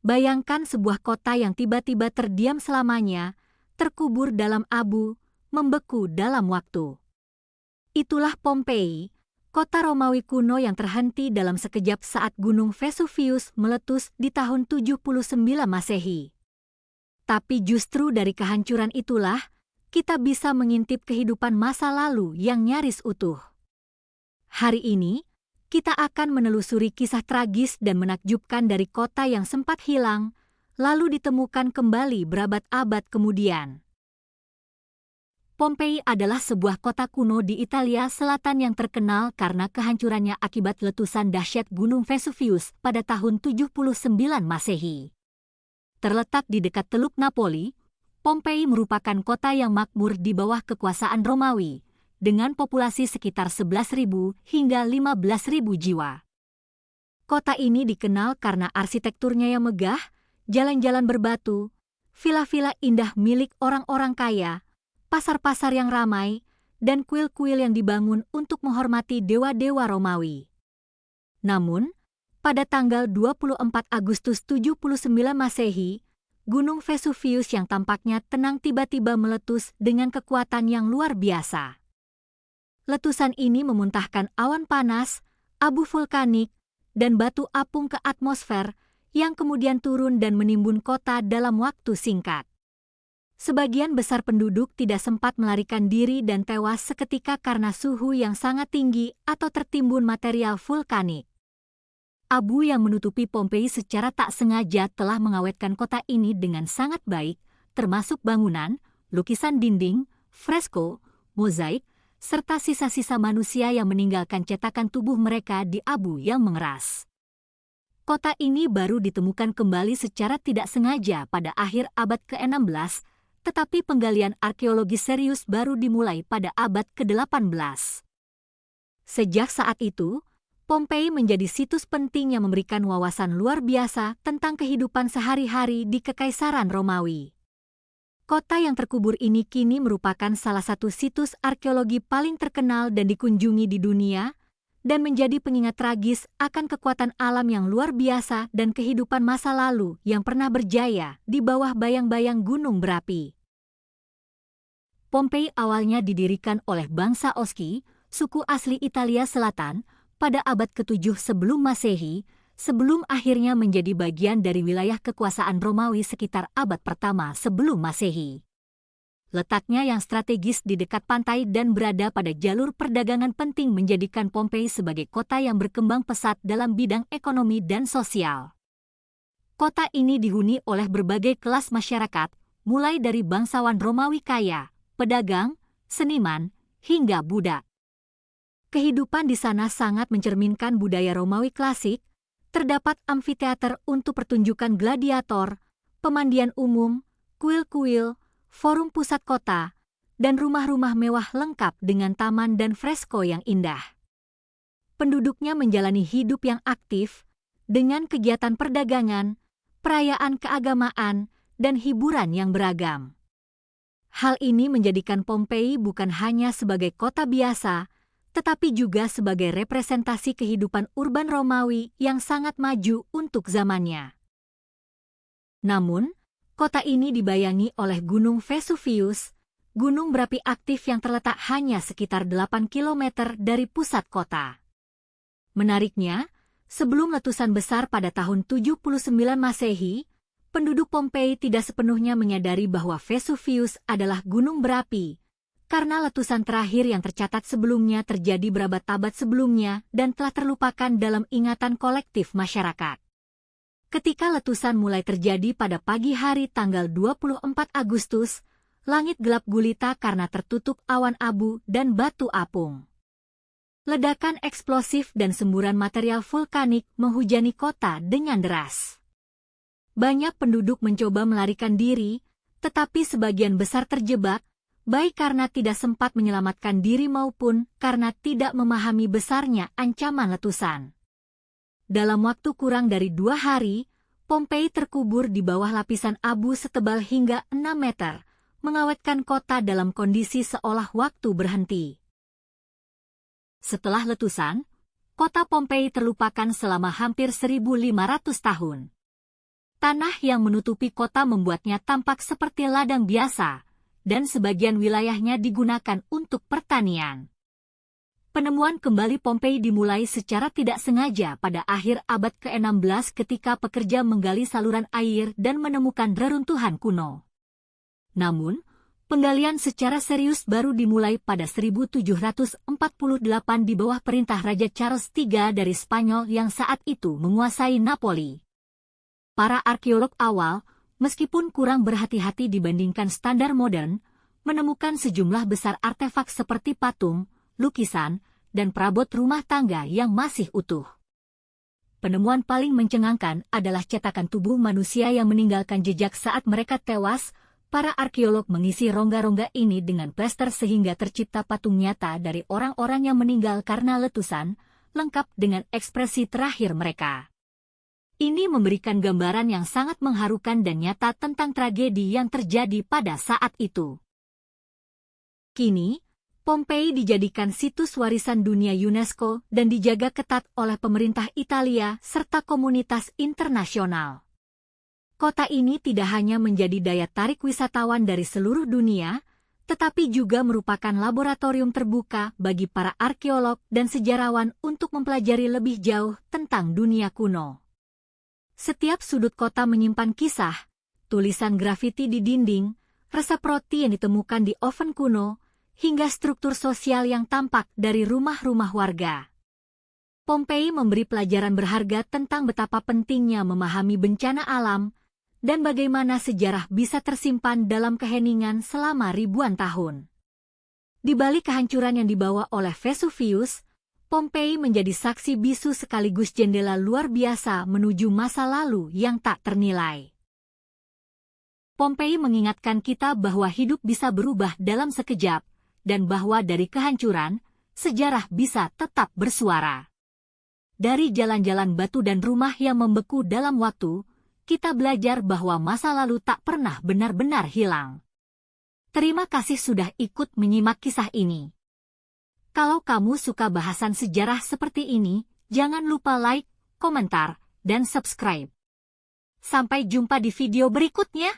Bayangkan sebuah kota yang tiba-tiba terdiam selamanya, terkubur dalam abu, membeku dalam waktu. Itulah Pompei, kota Romawi kuno yang terhenti dalam sekejap saat Gunung Vesuvius meletus di tahun 79 Masehi. Tapi justru dari kehancuran itulah, kita bisa mengintip kehidupan masa lalu yang nyaris utuh. Hari ini, kita akan menelusuri kisah tragis dan menakjubkan dari kota yang sempat hilang, lalu ditemukan kembali berabad-abad kemudian. Pompei adalah sebuah kota kuno di Italia Selatan yang terkenal karena kehancurannya akibat letusan dahsyat Gunung Vesuvius pada tahun 79 Masehi. Terletak di dekat Teluk Napoli, Pompei merupakan kota yang makmur di bawah kekuasaan Romawi, dengan populasi sekitar 11.000 hingga 15.000 jiwa. Kota ini dikenal karena arsitekturnya yang megah, jalan-jalan berbatu, villa-villa indah milik orang-orang kaya, pasar-pasar yang ramai, dan kuil-kuil yang dibangun untuk menghormati dewa-dewa Romawi. Namun, pada tanggal 24 Agustus 79 Masehi, Gunung Vesuvius yang tampaknya tenang tiba-tiba meletus dengan kekuatan yang luar biasa. Letusan ini memuntahkan awan panas, abu vulkanik, dan batu apung ke atmosfer yang kemudian turun dan menimbun kota dalam waktu singkat. Sebagian besar penduduk tidak sempat melarikan diri dan tewas seketika karena suhu yang sangat tinggi atau tertimbun material vulkanik. Abu yang menutupi Pompei secara tak sengaja telah mengawetkan kota ini dengan sangat baik, termasuk bangunan, lukisan dinding, fresko, mozaik, serta sisa-sisa manusia yang meninggalkan cetakan tubuh mereka di abu yang mengeras. Kota ini baru ditemukan kembali secara tidak sengaja pada akhir abad ke-16, tetapi penggalian arkeologi serius baru dimulai pada abad ke-18. Sejak saat itu, Pompei menjadi situs penting yang memberikan wawasan luar biasa tentang kehidupan sehari-hari di Kekaisaran Romawi. Kota yang terkubur ini kini merupakan salah satu situs arkeologi paling terkenal dan dikunjungi di dunia, dan menjadi pengingat tragis akan kekuatan alam yang luar biasa dan kehidupan masa lalu yang pernah berjaya di bawah bayang-bayang gunung berapi. Pompei awalnya didirikan oleh bangsa Oski, suku asli Italia Selatan, pada abad ke-7 sebelum Masehi, sebelum akhirnya menjadi bagian dari wilayah kekuasaan Romawi sekitar abad pertama sebelum Masehi. Letaknya yang strategis di dekat pantai dan berada pada jalur perdagangan penting menjadikan Pompei sebagai kota yang berkembang pesat dalam bidang ekonomi dan sosial. Kota ini dihuni oleh berbagai kelas masyarakat, mulai dari bangsawan Romawi kaya, pedagang, seniman, hingga budak. Kehidupan di sana sangat mencerminkan budaya Romawi klasik. Terdapat amfiteater untuk pertunjukan gladiator, pemandian umum, kuil-kuil, forum pusat kota, dan rumah-rumah mewah lengkap dengan taman dan fresko yang indah. Penduduknya menjalani hidup yang aktif, dengan kegiatan perdagangan, perayaan keagamaan, dan hiburan yang beragam. Hal ini menjadikan Pompei bukan hanya sebagai kota biasa, tetapi juga sebagai representasi kehidupan urban Romawi yang sangat maju untuk zamannya. Namun, kota ini dibayangi oleh Gunung Vesuvius, gunung berapi aktif yang terletak hanya sekitar 8 km dari pusat kota. Menariknya, sebelum letusan besar pada tahun 79 Masehi, penduduk Pompei tidak sepenuhnya menyadari bahwa Vesuvius adalah gunung berapi, karena letusan terakhir yang tercatat sebelumnya terjadi berabad-abad sebelumnya dan telah terlupakan dalam ingatan kolektif masyarakat. Ketika letusan mulai terjadi pada pagi hari tanggal 24 Agustus, langit gelap gulita karena tertutup awan abu dan batu apung. Ledakan eksplosif dan semburan material vulkanik menghujani kota dengan deras. Banyak penduduk mencoba melarikan diri, tetapi sebagian besar terjebak, baik karena tidak sempat menyelamatkan diri maupun karena tidak memahami besarnya ancaman letusan. Dalam waktu kurang dari 2 hari, Pompei terkubur di bawah lapisan abu setebal hingga 6 meter, mengawetkan kota dalam kondisi seolah waktu berhenti. Setelah letusan, kota Pompei terlupakan selama hampir 1.500 tahun. Tanah yang menutupi kota membuatnya tampak seperti ladang biasa, dan sebagian wilayahnya digunakan untuk pertanian. Penemuan kembali Pompei dimulai secara tidak sengaja pada akhir abad ke-16 ketika pekerja menggali saluran air dan menemukan reruntuhan kuno. Namun, penggalian secara serius baru dimulai pada 1748 di bawah perintah Raja Charles III dari Spanyol yang saat itu menguasai Napoli. Para arkeolog awal, meskipun kurang berhati-hati dibandingkan standar modern, menemukan sejumlah besar artefak seperti patung, lukisan, dan perabot rumah tangga yang masih utuh. Penemuan paling mencengangkan adalah cetakan tubuh manusia yang meninggalkan jejak saat mereka tewas. Para arkeolog mengisi rongga-rongga ini dengan plester sehingga tercipta patung nyata dari orang-orang yang meninggal karena letusan, lengkap dengan ekspresi terakhir mereka. Ini memberikan gambaran yang sangat mengharukan dan nyata tentang tragedi yang terjadi pada saat itu. Kini, Pompei dijadikan situs warisan dunia UNESCO dan dijaga ketat oleh pemerintah Italia serta komunitas internasional. Kota ini tidak hanya menjadi daya tarik wisatawan dari seluruh dunia, tetapi juga merupakan laboratorium terbuka bagi para arkeolog dan sejarawan untuk mempelajari lebih jauh tentang dunia kuno. Setiap sudut kota menyimpan kisah, tulisan grafiti di dinding, resep roti yang ditemukan di oven kuno, hingga struktur sosial yang tampak dari rumah-rumah warga. Pompei memberi pelajaran berharga tentang betapa pentingnya memahami bencana alam dan bagaimana sejarah bisa tersimpan dalam keheningan selama ribuan tahun. Di balik kehancuran yang dibawa oleh Vesuvius, Pompei menjadi saksi bisu sekaligus jendela luar biasa menuju masa lalu yang tak ternilai. Pompei mengingatkan kita bahwa hidup bisa berubah dalam sekejap, dan bahwa dari kehancuran, sejarah bisa tetap bersuara. Dari jalan-jalan batu dan rumah yang membeku dalam waktu, kita belajar bahwa masa lalu tak pernah benar-benar hilang. Terima kasih sudah ikut menyimak kisah ini. Kalau kamu suka bahasan sejarah seperti ini, jangan lupa like, komentar, dan subscribe. Sampai jumpa di video berikutnya.